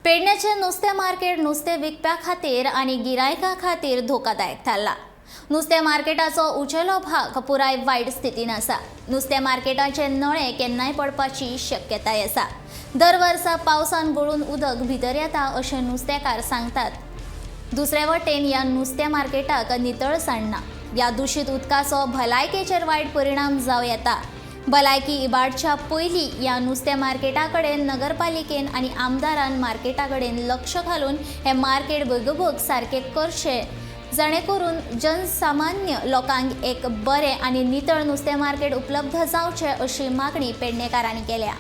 पेडण्याचे नुस्तें मार्केट नुस्तें विकप्या खातीर आनी गिरायकां खातीर धोकादायक थारला। नुस्तें मार्केटाचो उंचेलो भाग पुराय वायट स्थितीन आसा। नुस्तें मार्केटाचे नळे केन्नाय पडपाची शक्यताय आसा। दर वर्सा पावसान गळून उदक भितर येता अशें नुस्तेकार सांगतात। दुसरे वटेन ह्या नुस्तें मार्केटाक नितळसाण ना। ह्या दूषित उदकाचो भलायकेचेर वायट परिणाम जावं येता। भलायकी इबाडच्या पयलीं ह्या नुस्तें मार्केटा कडेन नगरपालिकेन आनी आमदारान मार्केटा कडेन लक्ष घालून हें मार्केट बेगोबेग सारकें करचें, जाणे करून जनसामान्य लोकांक एक बरें आनी नितळ नुस्तें मार्केट उपलब्ध जावचें अशी मागणी पेडणेकारांनी केल्या।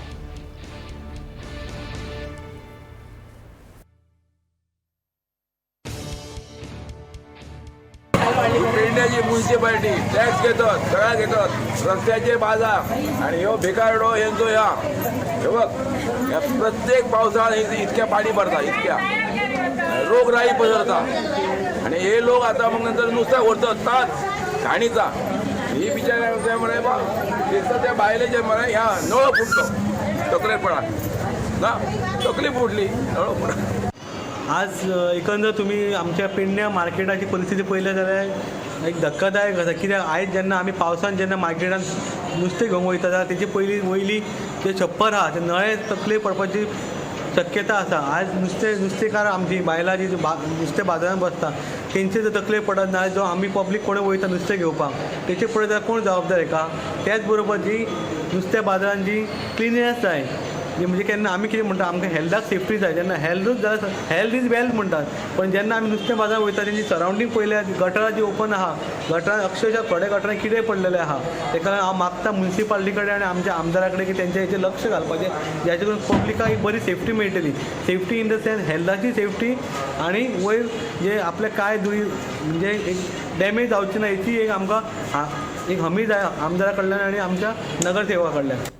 पेडण्याची म्युनिसिपालिटी टॅक्स घेतात, सगळा घेतात, रस्त्याचे बाजार आणि ह्यो भिकारडो यांचो हे बघ ह्या प्रत्येक पावसाळ्यात इतक्या पाणी पडता, इतक्या रोगराई पसरता आणि हे लोक आता मग नंतर नुसतं ओढतात तात घाणीचा। ही बिचारा म्हणे बा त्या बायलेचे म्हणे ह्या नळ फुटतो तकलेपणा ना, तकली फुटली नळ फुटला। आज एकंदर तुम्ही आमच्या पेडण्या मार्केटाची परिस्थिती पळयली जाल्यार एक धक्कादायक आसा। कित्याक आयज जेन्ना आमी पावसान जेन्ना मार्केटान नुस्तें घेवंक वयता जाल्यार तेचे वयली जे छप्पर आहा ते नळे तकले पडपाची शक्यता आसा। आज नुस्तेकार आमची बायलां जी नुस्तें बाजारांत बसता तेंचे जर तकले पडत ना, जो आमी पब्लीक कोणें वयता नुस्तें घेवपाक तेचे पळयत जाल्यार कोण जबाबदार हेका? त्याच बरोबर जी नुस्तें बाजारांत जी क्लिननेस जाय, म्हणजे केन्ना आमी कितें म्हणटा आमकां हेल्थाक सेफ्टी जाय, जेन्ना हेल्थ इज वेल्थ म्हणटात, पण जेन्ना आमी नुस्तें बाजार वयता तेंची सरावंडींग पळयल्यार गटरां जी ओपन आहा, गटरां अक्षरशः थोड्या गटरांत कितें पडलेले आहा। तेका लागून हांव मागता म्युनिसिपालिटी कडेन आनी आमच्या आमदारा कडेन की तेंच्या हेचेर लक्ष घालपाचें, ज्याचे करून पब्लिकाक एक बरी सेफ्टी मेळटली। सेफ्टी इन द सेन्स हेल्थाची सेफ्टी आनी वयर जे आपले कांय म्हणजे एक डॅमेज जावची ना हेची एक आमकां एक हमी जाय आमदारा कडल्यान आनी आमच्या नगरसेवका कडल्यान।